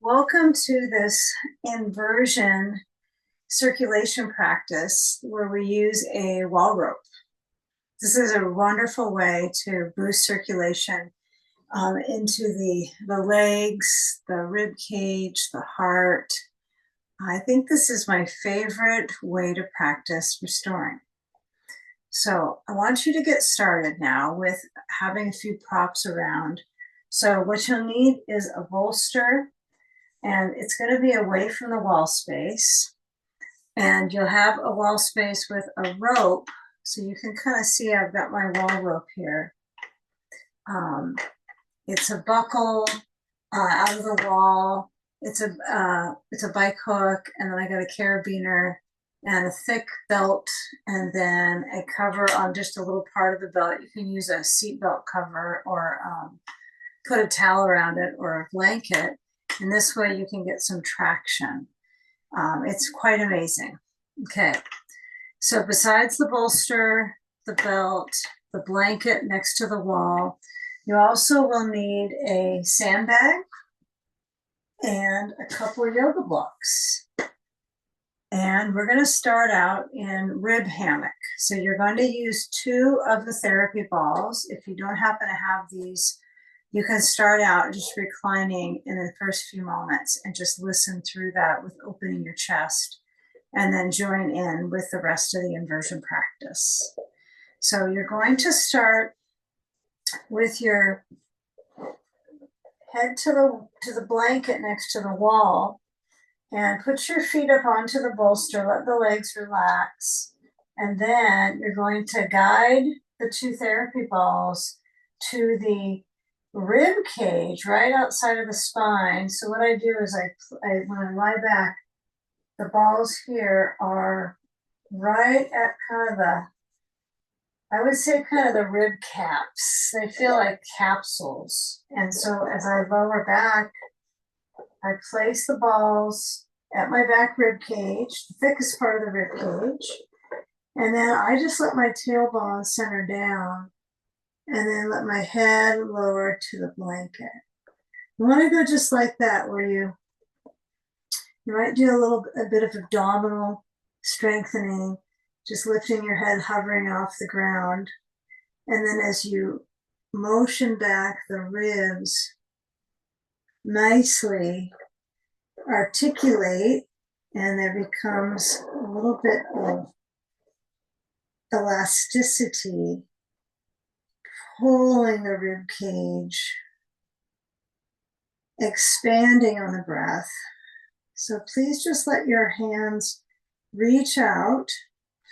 Welcome to this inversion circulation practice where we use a wall rope. This is a wonderful way to boost circulation into the legs, the rib cage, the heart. I think this is my favorite way to practice restoring. So I want you to get started now with having a few props around. So what you'll need is a bolster, and it's going to be away from the wall space. And you'll have a wall space with a rope. So you can kind of see I've got my wall rope here. It's a buckle out of the wall. It's a bike hook, and then I got a carabiner and a thick belt, and then a cover on just a little part of the belt. You can use a seat belt cover or put a towel around it or a blanket. And this way you can get some traction. It's quite amazing. Okay, so besides the bolster, the belt, the blanket next to the wall, you also will need a sandbag and a couple of yoga blocks. And we're going to start out in rib hammock. So you're going to use 2 of the therapy balls. If you don't happen to have these, you can start out just reclining in the first few moments and just listen through that with opening your chest, and then join in with the rest of the inversion practice. So you're going to start with your head to the blanket next to the wall, and put your feet up onto the bolster, let the legs relax, and then you're going to guide the 2 therapy balls to the rib cage right outside of the spine. So what I do is when I lie back, the balls here are right at kind of I would say kind of the rib caps. They feel like capsules. And so as I lower back, I place the balls at my back rib cage, the thickest part of the rib cage. And then I just let my tailbone center down, and then let my head lower to the blanket. You want to go just like that, where you might do a bit of abdominal strengthening, just lifting your head, hovering off the ground. And then as you motion back the ribs, nicely articulate, and there becomes a little bit of elasticity, pulling the rib cage, expanding on the breath. So please just let your hands reach out,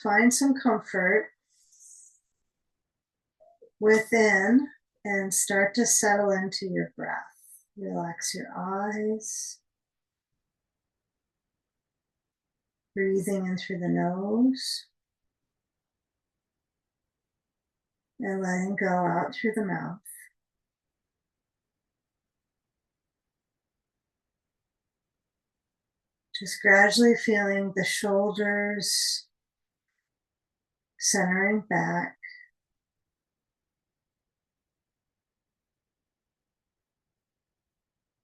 find some comfort within, and start to settle into your breath. Relax your eyes, breathing in through the nose, and letting go out through the mouth. Just gradually feeling the shoulders centering back,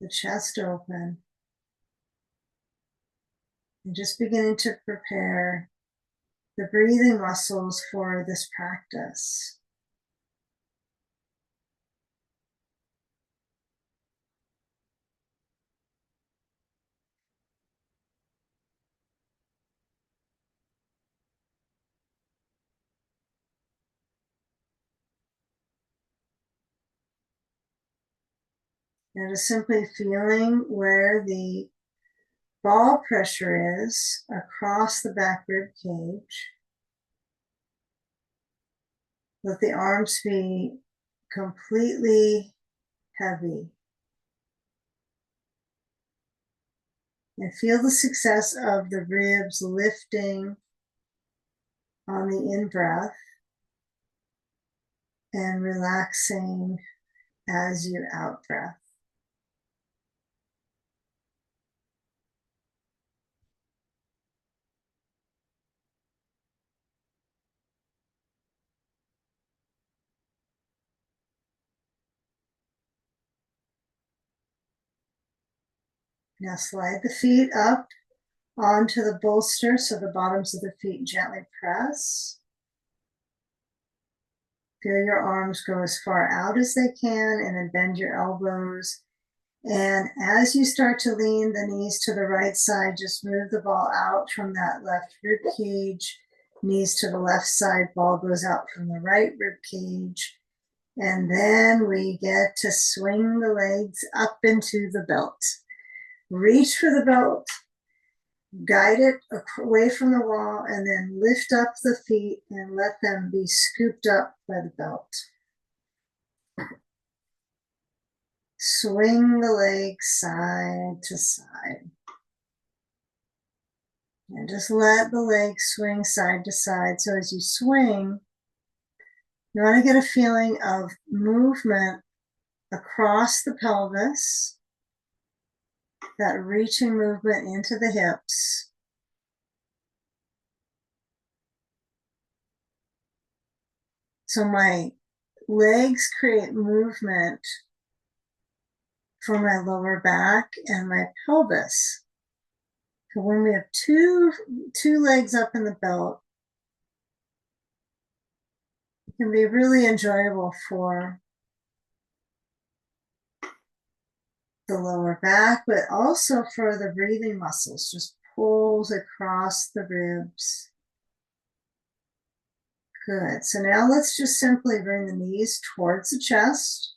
the chest open, and just beginning to prepare the breathing muscles for this practice. And just simply feeling where the ball pressure is across the back rib cage. Let the arms be completely heavy. And feel the success of the ribs lifting on the in-breath and relaxing as you out-breath. Now slide the feet up onto the bolster so the bottoms of the feet gently press. Feel your arms go as far out as they can and then bend your elbows. And as you start to lean the knees to the right side, just move the ball out from that left rib cage. Knees to the left side, ball goes out from the right rib cage. And then we get to swing the legs up into the belt. Reach for the belt, guide it away from the wall, and then lift up the feet and let them be scooped up by the belt. Swing the legs side to side. And just let the legs swing side to side. So as you swing, you want to get a feeling of movement across the pelvis, that reaching movement into the hips. So my legs create movement for my lower back and my pelvis. So when we have two legs up in the belt, it can be really enjoyable for the lower back, but also for the breathing muscles. Just pulls across the ribs. Good. So now let's just simply bring the knees towards the chest.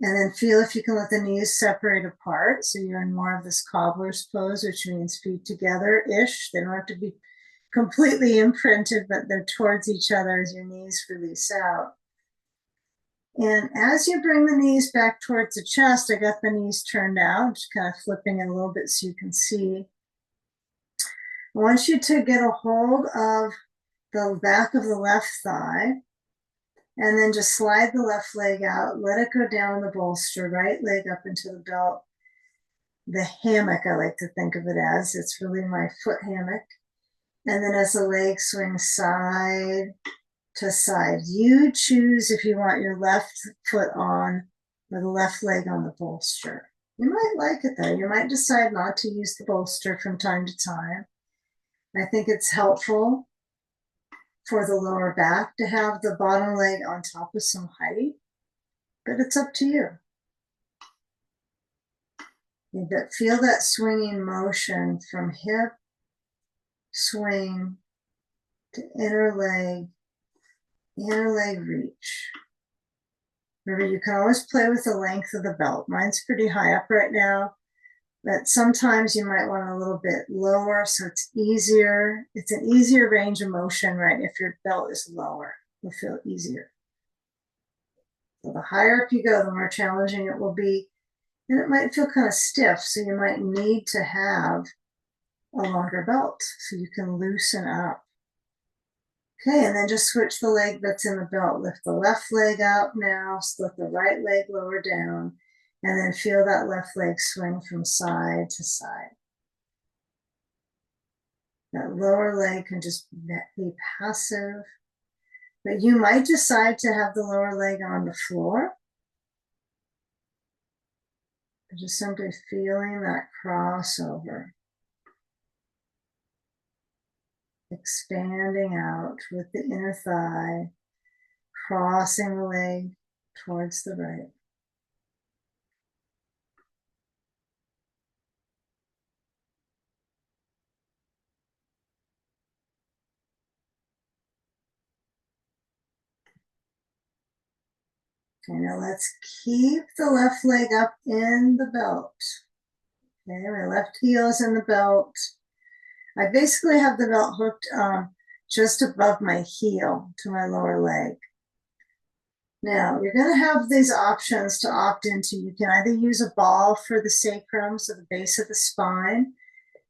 And then feel if you can let the knees separate apart. So you're in more of this cobbler's pose, which means feet together-ish. They don't have to be completely imprinted, but they're towards each other as your knees release out. And as you bring the knees back towards the chest, I got the knees turned out, just kind of flipping it a little bit so you can see. I want you to get a hold of the back of the left thigh, and then just slide the left leg out, let it go down the bolster, right leg up into the belt. The hammock, I like to think of it as, it's really my foot hammock. And then as the leg swings side to side, you choose if you want your left foot on or the left leg on the bolster. You might like it though. You might decide not to use the bolster from time to time. I think it's helpful for the lower back to have the bottom leg on top of some height, but it's up to you. But feel that swinging motion from hip, swing to inner leg reach. Remember, you can always play with the length of the belt. Mine's pretty high up right now, but sometimes you might want a little bit lower so it's easier. It's an easier range of motion, right? If your belt is lower, it'll feel easier. So the higher up you go, the more challenging it will be. And it might feel kind of stiff, so you might need to have a longer belt so you can loosen up. Okay, and then just switch the leg that's in the belt. Lift the left leg up now, split the right leg lower down, and then feel that left leg swing from side to side. That lower leg can just be passive, but you might decide to have the lower leg on the floor. Just simply feeling that crossover. Expanding out with the inner thigh, crossing the leg towards the right. Okay, now let's keep the left leg up in the belt. Okay, my left heel is in the belt. I basically have the belt hooked just above my heel to my lower leg. Now, you're going to have these options to opt into. You can either use a ball for the sacrum, so the base of the spine,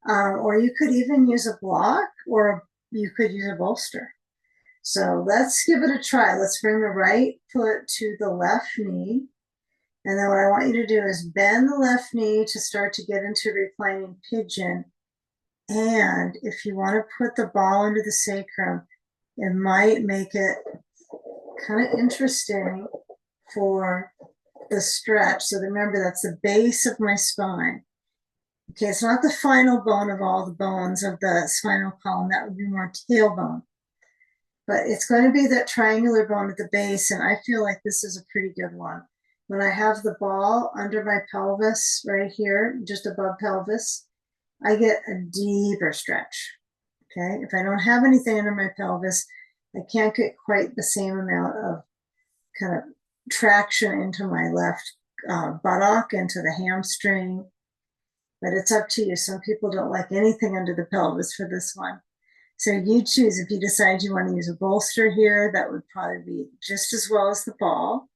or you could even use a block, or you could use a bolster. So let's give it a try. Let's bring the right foot to the left knee. And then what I want you to do is bend the left knee to start to get into reclining pigeon. And if you want to put the ball into the sacrum, it might make it kind of interesting for the stretch. So remember, that's the base of my spine. Okay, it's not the final bone of all the bones of the spinal column. That would be more tailbone. But it's going to be that triangular bone at the base, and I feel like this is a pretty good one. When I have the ball under my pelvis right here, just above pelvis, I get a deeper stretch. Okay, if I don't have anything under my pelvis, I can't get quite the same amount of kind of traction into my left buttock, into the hamstring. But it's up to you. Some people don't like anything under the pelvis for this one. So you choose. If you decide you want to use a bolster here, that would probably be just as well as the ball.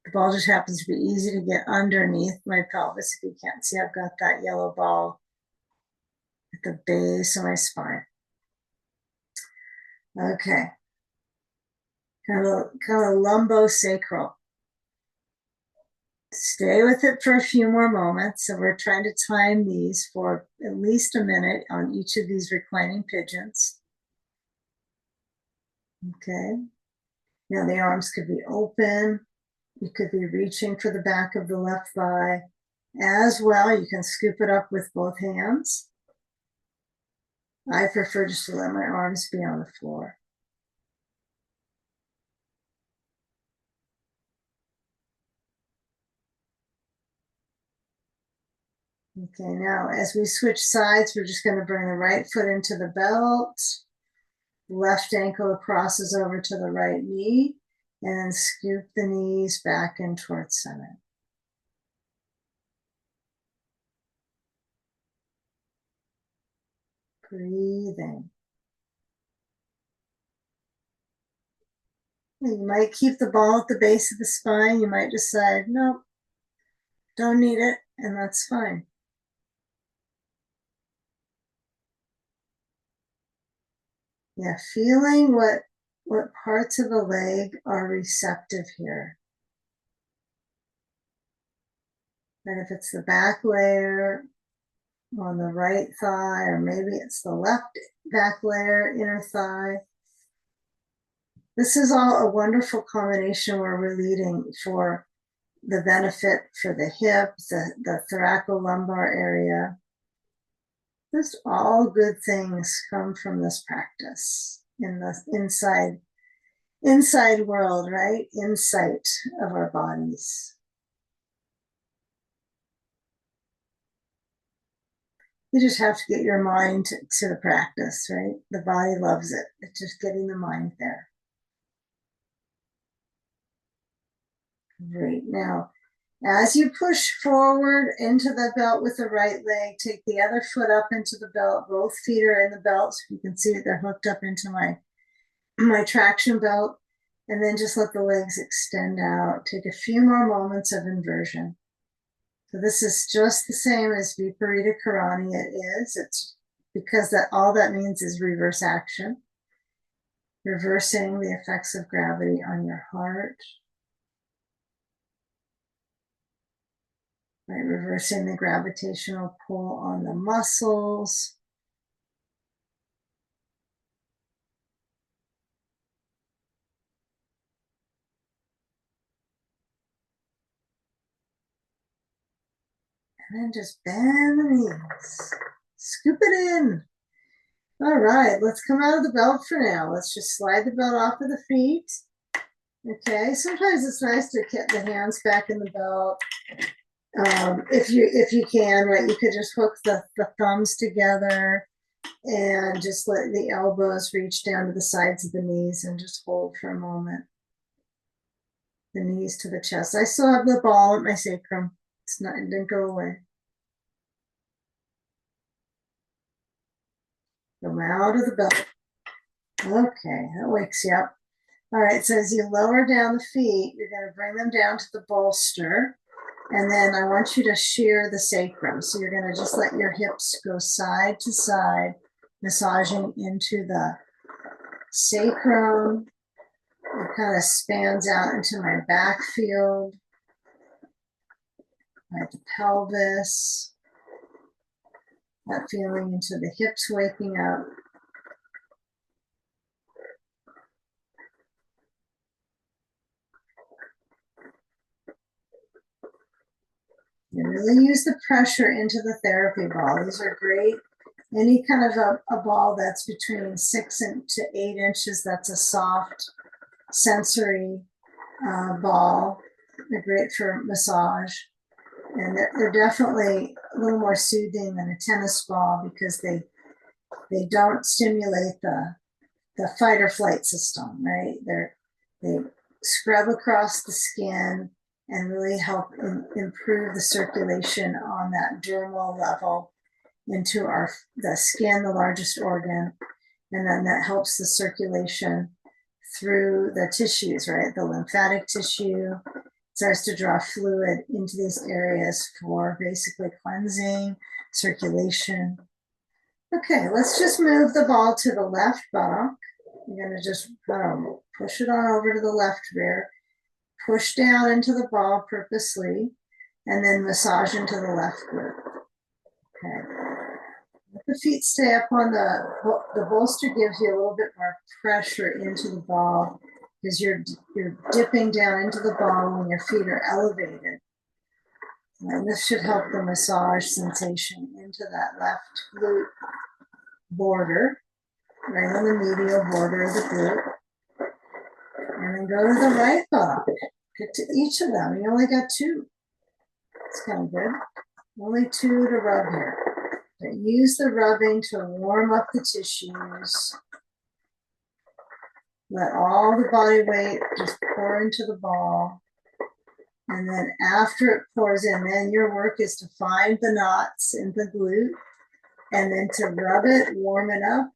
The ball just happens to be easy to get underneath my pelvis. If you can't see, I've got that yellow ball at the base of my spine. Okay. Kind of lumbosacral. Stay with it for a few more moments. So we're trying to time these for at least a minute on each of these reclining pigeons. Okay. Now the arms could be open. You could be reaching for the back of the left thigh. As well, you can scoop it up with both hands. I prefer just to let my arms be on the floor. Okay, now as we switch sides, we're just going to bring the right foot into the belt. Left ankle crosses over to the right knee, and scoop the knees back in towards center. Breathing. You might keep the ball at the base of the spine. You might decide, nope, don't need it, and that's fine. Yeah, feeling what parts of the leg are receptive here. And if it's the back layer on the right thigh, or maybe it's the left back layer, inner thigh. This is all a wonderful combination where we're leading for the benefit for the hip, the thoracolumbar area. Just all good things come from this practice in the inside world, right? Insight of our bodies. You just have to get your mind to the practice, right? The body loves it. It's just getting the mind there. Great. Now, as you push forward into the belt with the right leg, take the other foot up into the belt. Both feet are in the belt, so you can see that they're hooked up into my traction belt. And then just let the legs extend out. Take a few more moments of inversion. So this is just the same as Viparita Karani. It is. It's because that all that means is reverse action. Reversing the effects of gravity on your heart. Right, reversing the gravitational pull on the muscles. And then just bend the knees. Scoop it in. All right, let's come out of the belt for now. Let's just slide the belt off of the feet. Okay, sometimes it's nice to get the hands back in the belt. If you can, right, you could just hook the thumbs together and just let the elbows reach down to the sides of the knees and just hold for a moment. The knees to the chest. I still have the ball at my sacrum. It didn't go away. Come out of the belt. Okay, that wakes you up. All right, so as you lower down the feet, you're going to bring them down to the bolster. And then I want you to shear the sacrum. So you're going to just let your hips go side to side, massaging into the sacrum. It kind of spans out into my back field, right, the pelvis. That feeling into the hips waking up. You really use the pressure into the therapy ball. These are great. Any kind of a ball that's between 6 to 8 inches, that's a soft sensory ball. They're great for massage. And they're definitely a little more soothing than a tennis ball because they don't stimulate the fight or flight system, right? They scrub across the skin and really help improve the circulation on that dermal level into the skin, the largest organ, and then that helps the circulation through the tissues, right? The lymphatic tissue starts to draw fluid into these areas for basically cleansing, circulation. Okay, let's just move the ball to the left buttock. You're gonna just push it on over to the left rear, push down into the ball purposely, and then massage into the left glute. Okay. Let the feet stay up on the bolster gives you a little bit more pressure into the ball because you're dipping down into the ball when your feet are elevated. And this should help the massage sensation into that left glute border, right on the medial border of the glute. And then go to the right buttock. Get to each of them. You only got 2. It's kind of good. Only 2 to rub here. But use the rubbing to warm up the tissues. Let all the body weight just pour into the ball. And then after it pours in, then your work is to find the knots in the glute and then to rub it, warm it up,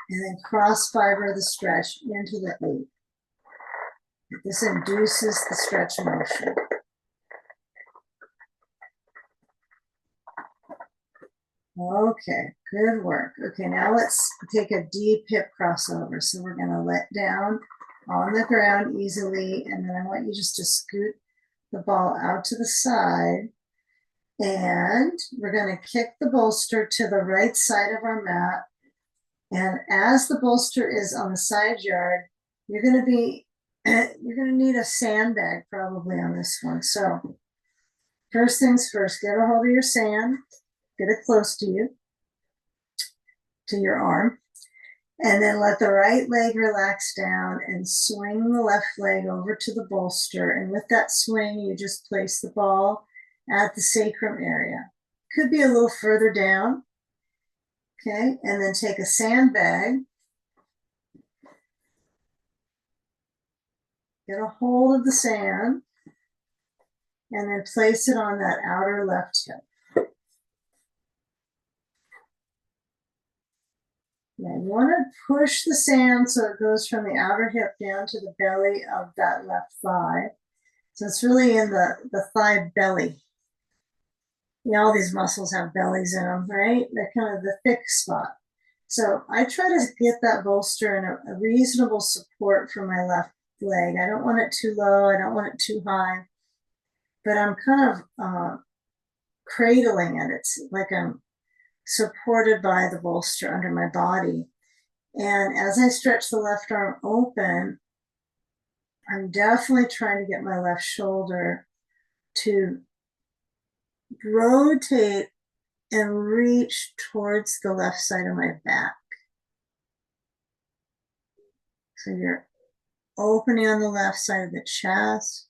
and then cross fiber the stretch into the glute. This induces the stretch motion. Okay, good work. Okay, now let's take a deep hip crossover. So we're going to let down on the ground easily, and then I want you just to scoot the ball out to the side, and we're going to kick the bolster to the right side of our mat. And as the bolster is on the side yard, you're going to need a sandbag probably on this one. So first things first, get a hold of your sand, get it close to you, to your arm, and then let the right leg relax down and swing the left leg over to the bolster. And with that swing, you just place the ball at the sacrum area. Could be a little further down. Okay, and then take a sandbag, get a hold of the sand, and then place it on that outer left hip. Yeah, you want to push the sand so it goes from the outer hip down to the belly of that left thigh. So it's really in the thigh belly. Yeah, all these muscles have bellies in them, right? They're kind of the thick spot. So I try to get that bolster in a reasonable support for my left leg. I don't want it too low. I don't want it too high. But I'm kind of cradling it. It's like I'm supported by the bolster under my body. And as I stretch the left arm open, I'm definitely trying to get my left shoulder to rotate and reach towards the left side of my back. So you're opening on the left side of the chest,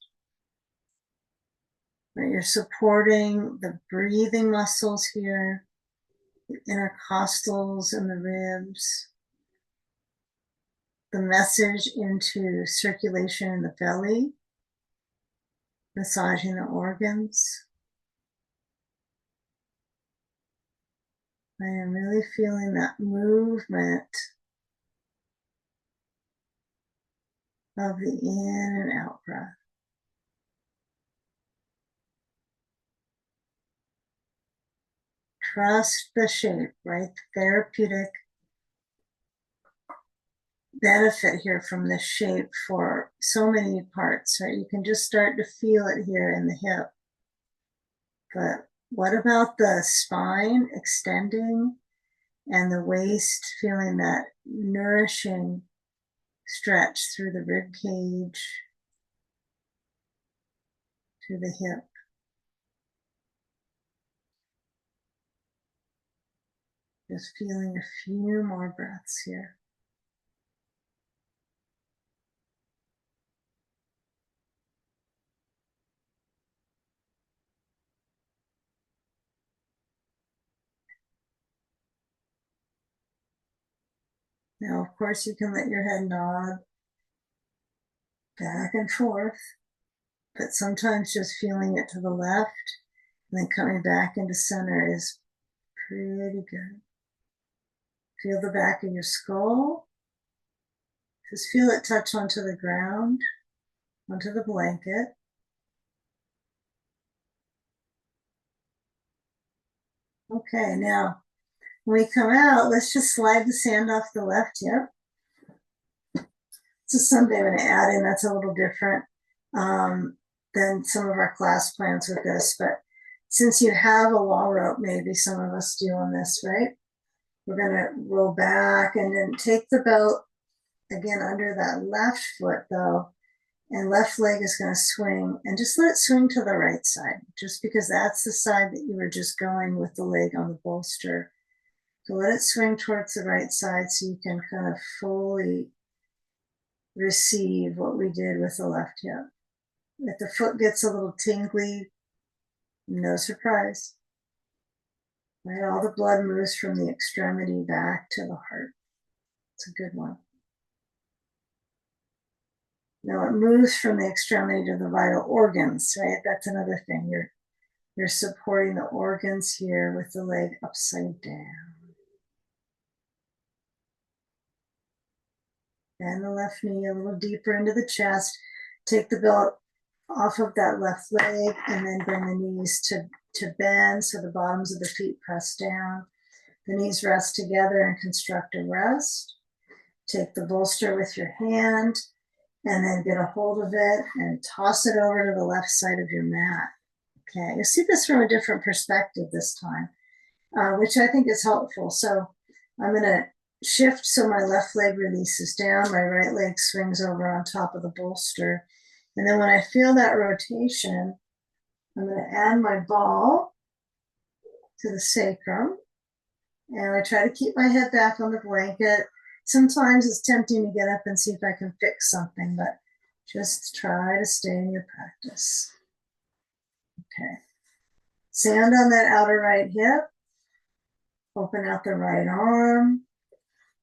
but you're supporting the breathing muscles here, the intercostals and the ribs, the message into circulation in the belly, massaging the organs. I am really feeling that movement of the in and out breath. Trust the shape, right? Therapeutic benefit here from this shape for so many parts, right? You can just start to feel it here in the hip. But what about the spine extending and the waist feeling that nourishing stretch through the rib cage to the hip? Just feeling a few more breaths here. Now, of course, you can let your head nod back and forth, but sometimes just feeling it to the left and then coming back into center is pretty good. Feel the back of your skull. Just feel it touch onto the ground, onto the blanket. Okay, now when we come out, let's just slide the sand off the left hip. So someday I'm going to add in, that's a little different than some of our class plans with this, but since you have a wall rope, maybe some of us do on this, right? We're going to roll back and then take the belt again under that left foot though, and left leg is going to swing, and just let it swing to the right side, just because that's the side that you were just going with the leg on the bolster. So let it swing towards the right side so you can kind of fully receive what we did with the left hip. If the foot gets a little tingly, no surprise. Right? All the blood moves from the extremity back to the heart. It's a good one. Now it moves from the extremity to the vital organs, right? That's another thing. You're supporting the organs here with the leg upside down. Bend the left knee a little deeper into the chest. Take the belt off of that left leg and then bring the knees to bend so the bottoms of the feet press down. The knees rest together and construct a rest. Take the bolster with your hand and then get a hold of it and toss it over to the left side of your mat. Okay, you'll see this from a different perspective this time, which I think is helpful. So I'm going to shift so my left leg releases down, my right leg swings over on top of the bolster. And then when I feel that rotation, I'm going to add my ball to the sacrum. And I try to keep my head back on the blanket. Sometimes it's tempting to get up and see if I can fix something, but just try to stay in your practice. Okay. Sand on that outer right hip. Open out the right arm.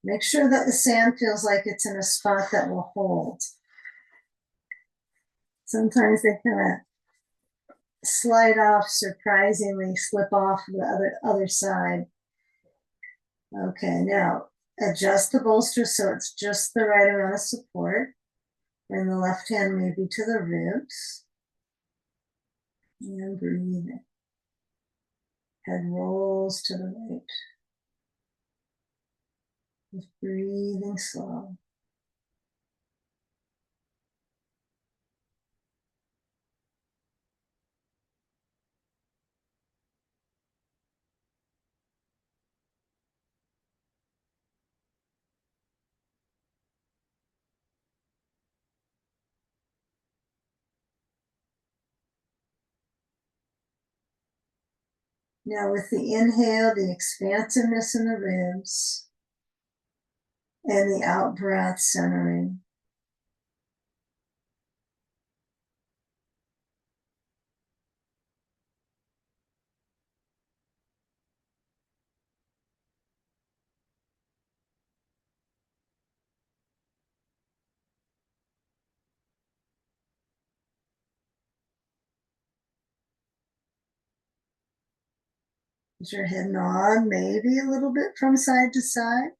Make sure that the sand feels like it's in a spot that will hold. Sometimes they kind of slide off surprisingly, slip off the other side. Okay, now adjust the bolster so it's just the right amount of support. Bring the left hand maybe to the ribs. And breathe in. Head rolls to the right. Just breathing slow. Now with the inhale, the expansiveness in the ribs, and the out breath centering. Does your head nod maybe a little bit from side to side?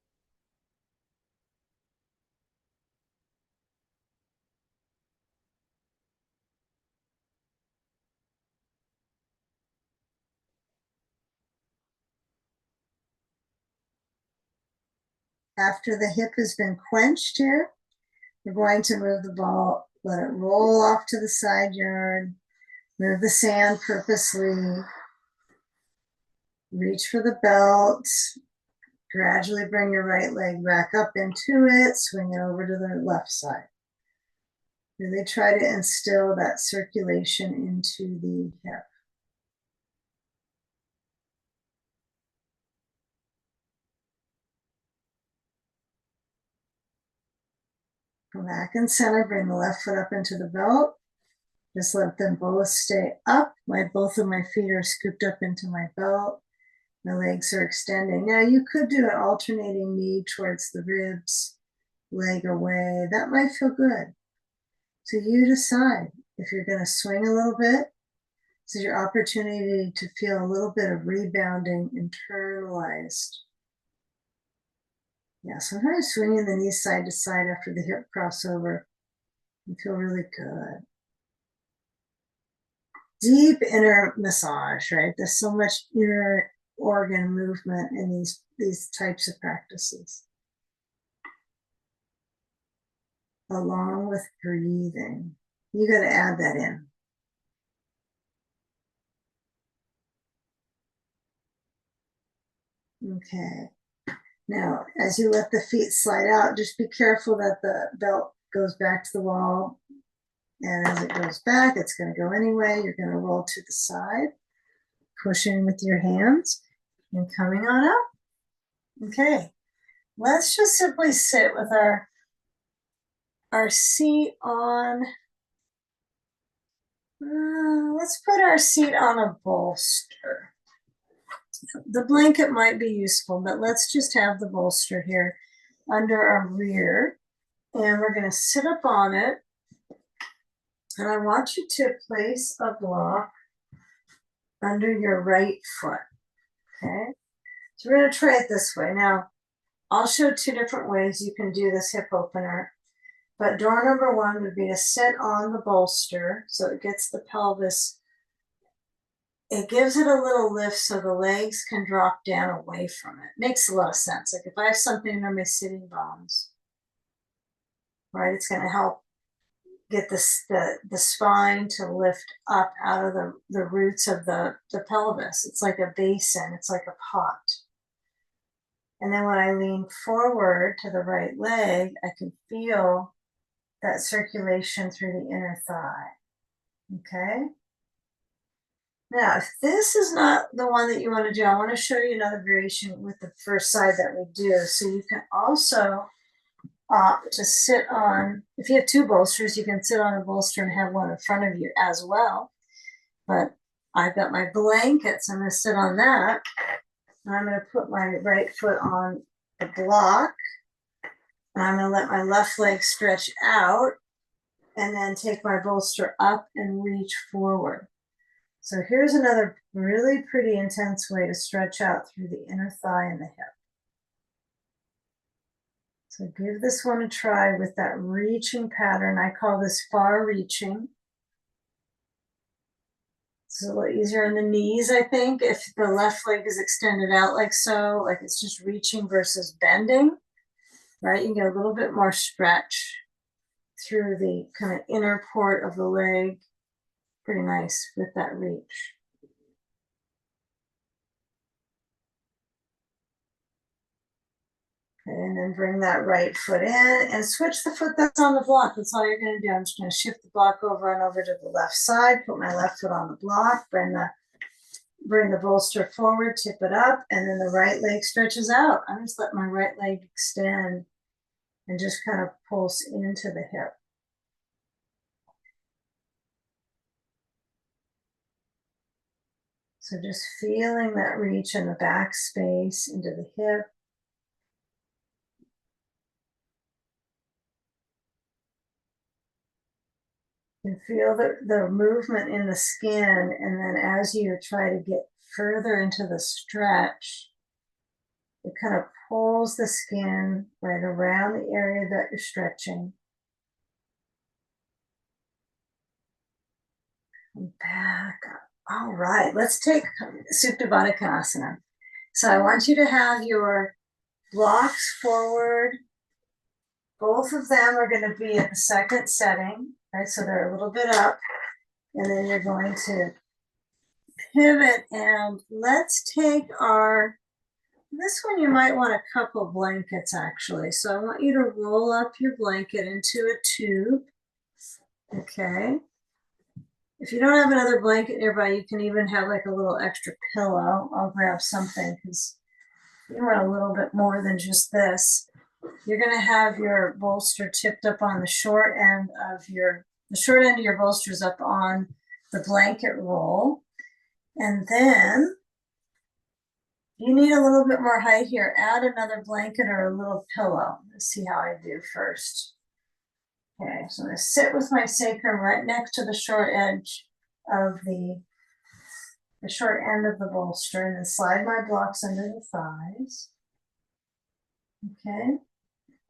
After the hip has been quenched here, we're going to move the ball, let it roll off to the side yard, move the sand purposely, reach for the belt, gradually bring your right leg back up into it, swing it over to the left side. Really try to instill that circulation into the hip. Come back in center, bring the left foot up into the belt. Just let them both stay up. Both of my feet are scooped up into my belt. My legs are extending. Now you could do an alternating knee towards the ribs, leg away. That might feel good. So you decide if you're going to swing a little bit. This is your opportunity to feel a little bit of rebounding internalized. Yeah, sometimes swinging the knees side to side after the hip crossover can feel really good. Deep inner massage, right? There's so much inner organ movement in these types of practices. Along with breathing. You got to add that in. Okay. Now, as you let the feet slide out, just be careful that the belt goes back to the wall. And as it goes back, it's going to go anyway. You're going to roll to the side, pushing with your hands, and coming on up. Okay. Let's just simply sit with our seat on, let's put our seat on a bolster. The blanket might be useful, but let's just have the bolster here under our rear. And we're going to sit up on it. And I want you to place a block under your right foot. Okay. So we're going to try it this way. Now, I'll show 2 different ways you can do this hip opener. But door number 1 would be to sit on the bolster so it gets the pelvis. It gives it a little lift so the legs can drop down away from it. Makes a lot of sense. Like if I have something under my sitting bones, right, it's going to help get the spine to lift up out of the roots of the pelvis. It's like a basin. It's like a pot. And then when I lean forward to the right leg, I can feel that circulation through the inner thigh. Okay. Now, if this is not the one that you want to do, I want to show you another variation with the first side that we do. So you can also opt to sit on, if you have 2 bolsters, you can sit on a bolster and have one in front of you as well. But I've got my blanket, so I'm going to sit on that. And I'm going to put my right foot on the block. And I'm going to let my left leg stretch out and then take my bolster up and reach forward. So here's another really pretty intense way to stretch out through the inner thigh and the hip. So give this one a try with that reaching pattern. I call this far reaching. It's a little easier on the knees, I think, if the left leg is extended out like so, like it's just reaching versus bending, right? You get a little bit more stretch through the kind of inner port of the leg. Pretty nice with that reach. Okay, and then bring that right foot in and switch the foot that's on the block. That's all you're going to do. I'm just going to shift the block over and over to the left side, put my left foot on the block, bring the bolster forward, tip it up, and then the right leg stretches out. I just let my right leg extend and just kind of pulse into the hip. So just feeling that reach in the back space into the hip. And feel the movement in the skin. And then as you try to get further into the stretch, it kind of pulls the skin right around the area that you're stretching. And back up. All right, let's take Supta Baddha Konasana. So I want you to have your blocks forward. Both of them are going to be at the second setting, right? So they're a little bit up. And then you're going to pivot, and let's take this one you might want a couple blankets actually. So I want you to roll up your blanket into a tube. Okay. If you don't have another blanket nearby, you can even have like a little extra pillow. I'll grab something because you want a little bit more than just this. you're gonna have your bolster tipped up on the short end of your bolster is up on the blanket roll. And then you need a little bit more height here. Add another blanket or a little pillow. Let's see how I do first. Okay, so I'm gonna sit with my sacrum right next to the short edge of the short end of the bolster, and then slide my blocks under the thighs. Okay,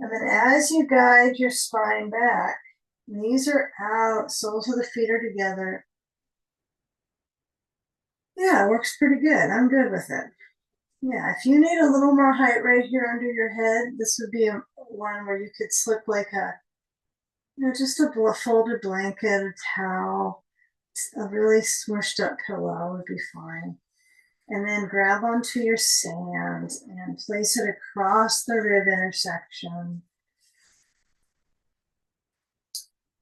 and then as you guide your spine back, knees are out, soles of the feet are together. Yeah, it works pretty good. I'm good with it. Yeah, if you need a little more height right here under your head, this would be one where you could slip like just a folded blanket, a towel, a really smushed up pillow would be fine. And then grab onto your sand and place it across the rib intersection.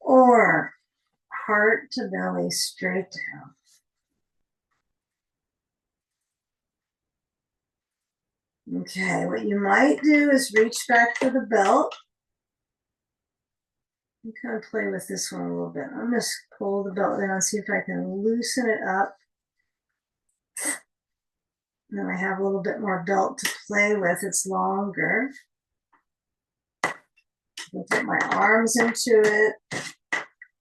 Or heart to belly straight down. Okay, what you might do is reach back for the belt. I'm kind of play with this one a little bit. I'm just pull the belt down, see if I can loosen it up. And then I have a little bit more belt to play with. It's longer. I'll put my arms into it,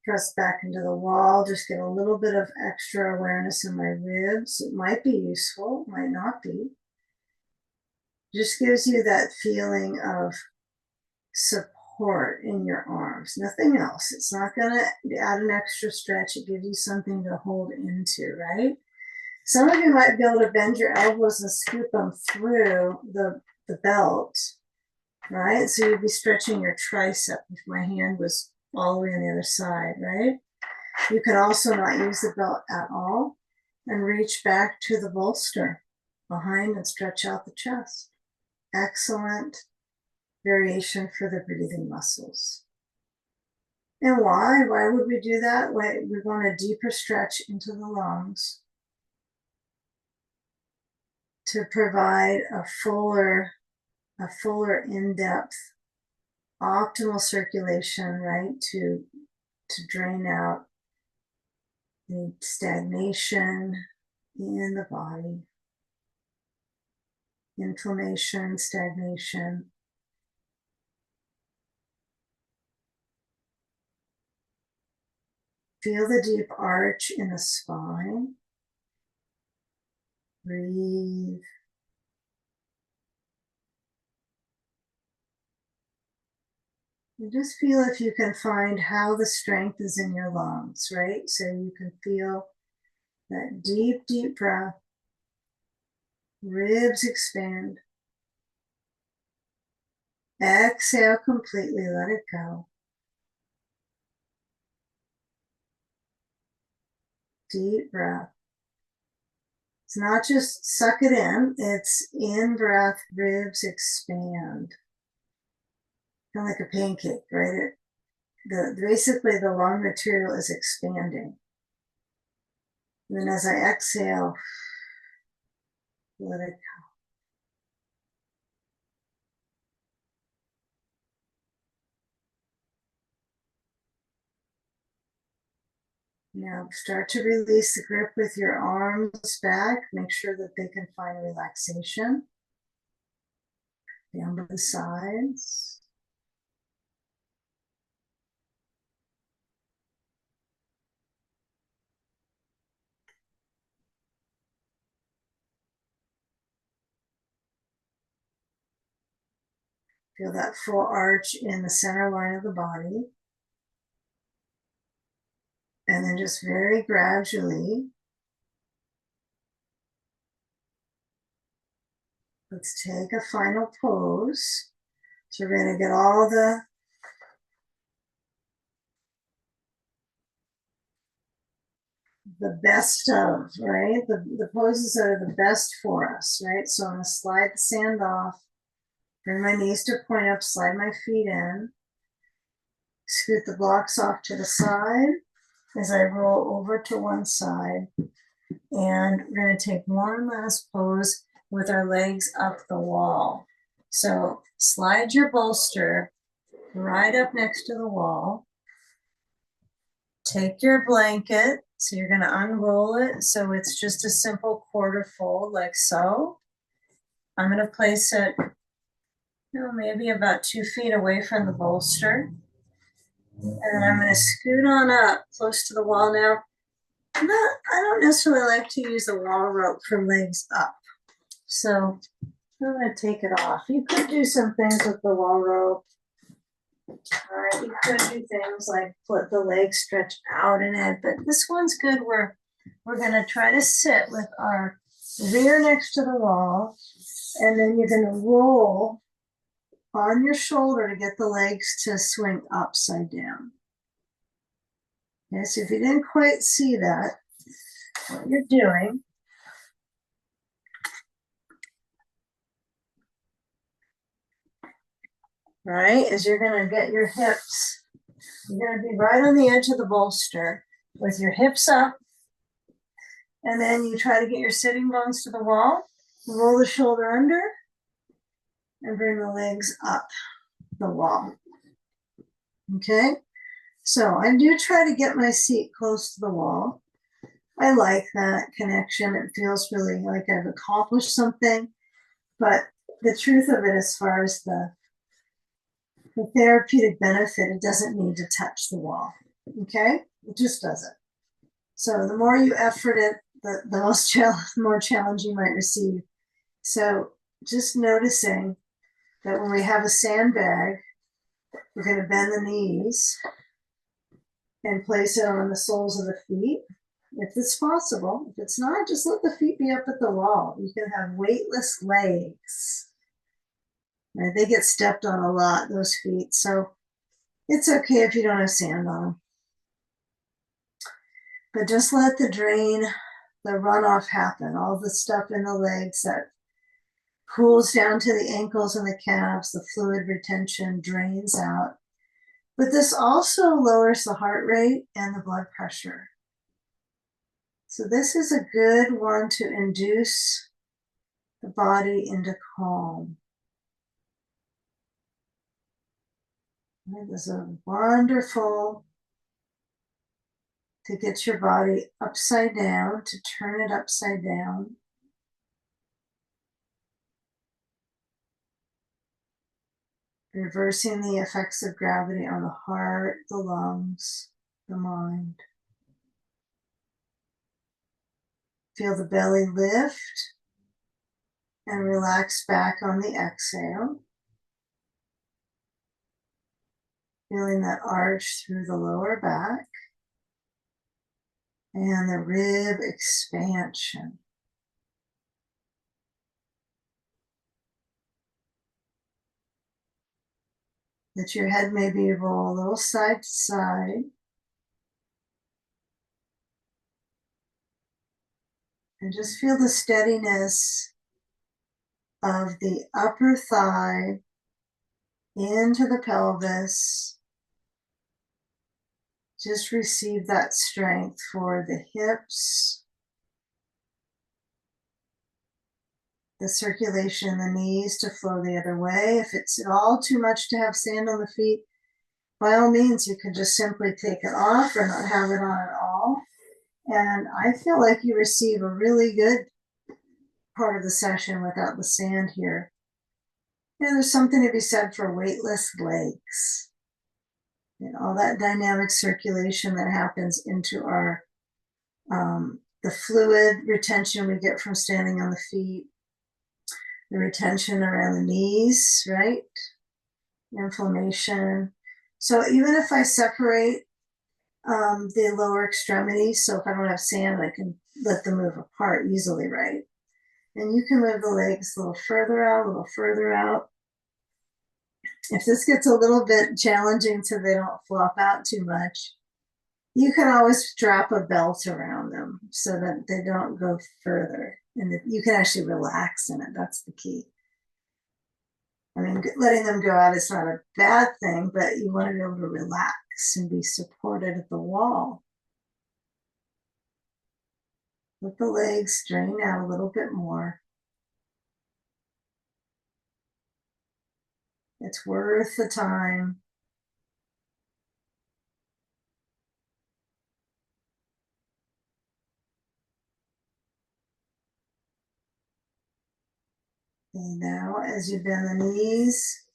press back into the wall, just get a little bit of extra awareness in my ribs. It might be useful, might not be. Just gives you that feeling of support in your arms, nothing else. It's not going to add an extra stretch. It gives you something to hold into, right? Some of you might be able to bend your elbows and scoop them through the belt, right? So you'd be stretching your tricep if my hand was all the way on the other side, right? You can also not use the belt at all and reach back to the bolster behind and stretch out the chest. Excellent variation for the breathing muscles. And why? Why would we do that? We want a deeper stretch into the lungs to provide a fuller in-depth, optimal circulation, right? To drain out the stagnation in the body, inflammation, stagnation. Feel the deep arch in the spine. Breathe. And just feel if you can find how the strength is in your lungs, right? So you can feel that deep, deep breath. Ribs expand. Exhale completely, let it go. Deep breath. It's not just suck it in, it's in breath, ribs expand. Kind of like a pancake, right? Basically the lung material is expanding. And then as I exhale, let it go. Now start to release the grip with your arms back. Make sure that they can find relaxation. Down by the sides. Feel that full arch in the center line of the body. And then just very gradually, let's take a final pose. So we're going to get all the best of, right? The poses that are the best for us, right? So I'm going to slide the sand off, bring my knees to point up, slide my feet in, scoot the blocks off to the side as I roll over to one side. And we're going to take one last pose with our legs up the wall. So slide your bolster right up next to the wall. Take your blanket, so you're going to unroll it so it's just a simple quarter fold like so. I'm going to place it, maybe about 2 feet away from the bolster. And then I'm going to scoot on up close to the wall. Now, I don't necessarily like to use the wall rope for legs up. So I'm going to take it off. You could do some things with the wall rope. All right, you could do things like put the legs stretch out in it, but this one's good. We're going to try to sit with our rear next to the wall, and then you're going to roll on your shoulder to get the legs to swing upside down. Okay, so if you didn't quite see that, what you're doing right is you're going to get your hips, you're going to be right on the edge of the bolster with your hips up, and then you try to get your sitting bones to the wall, roll the shoulder under, and bring the legs up the wall. Okay, so I do try to get my seat close to the wall. I like that connection. It feels really like I've accomplished something, but the truth of it, as far as the therapeutic benefit, it doesn't need to touch the wall. Okay, it just doesn't. So the more you effort it, the more challenge you might receive. So just noticing that when we have a sandbag, we're going to bend the knees and place it on the soles of the feet, if it's possible. If it's not, just let the feet be up at the wall. You can have weightless legs. Right? They get stepped on a lot, those feet. So it's okay if you don't have sand on them. But just let the drain, the runoff happen. All the stuff in the legs that cools down to the ankles and the calves, the fluid retention drains out. But this also lowers the heart rate and the blood pressure. So this is a good one to induce the body into calm. This is a wonderful to get your body upside down, to turn it upside down. Reversing the effects of gravity on the heart, the lungs, the mind. Feel the belly lift and relax back on the exhale. Feeling that arch through the lower back and the rib expansion. Let your head maybe roll a little side to side. And just feel the steadiness of the upper thigh into the pelvis. Just receive that strength for the hips, the circulation in the knees to flow the other way. If it's at all too much to have sand on the feet, by all means, you can just simply take it off or not have it on at all. And I feel like you receive a really good part of the session without the sand here. And there's something to be said for weightless legs. And all that dynamic circulation that happens into our, the fluid retention we get from standing on the feet, the retention around the knees, right? Inflammation. So even if I separate the lower extremities, so if I don't have sand, I can let them move apart easily, right? And you can move the legs a little further out, a little further out. If this gets a little bit challenging so they don't flop out too much, you can always strap a belt around them so that they don't go further. And you can actually relax in it. That's the key. I mean, letting them go out is not a bad thing, but you want to be able to relax and be supported at the wall. Let the legs, strain out a little bit more. It's worth the time. Okay, now as you bend the knees,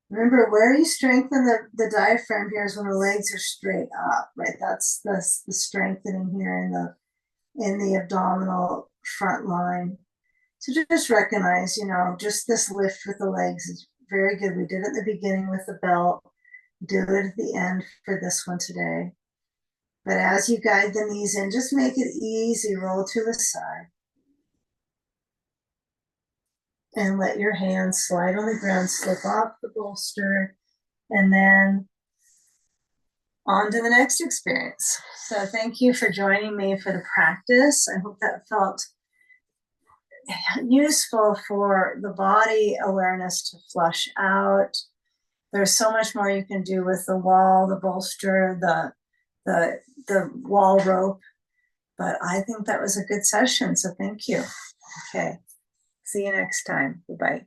remember where you strengthen the diaphragm here is when the legs are straight up, right? That's the strengthening here in the abdominal front line. So just recognize, just this lift with the legs is very good. We did it at the beginning with the belt. Do it at the end for this one today. But as you guide the knees in, just make it easy. Roll to the side. And let your hands slide on the ground, slip off the bolster, and then on to the next experience. So thank you for joining me for the practice. I hope that felt useful for the body awareness to flush out. There's so much more you can do with the wall, the bolster, the wall rope. But I think that was a good session. So thank you. Okay. See you next time. Bye-bye.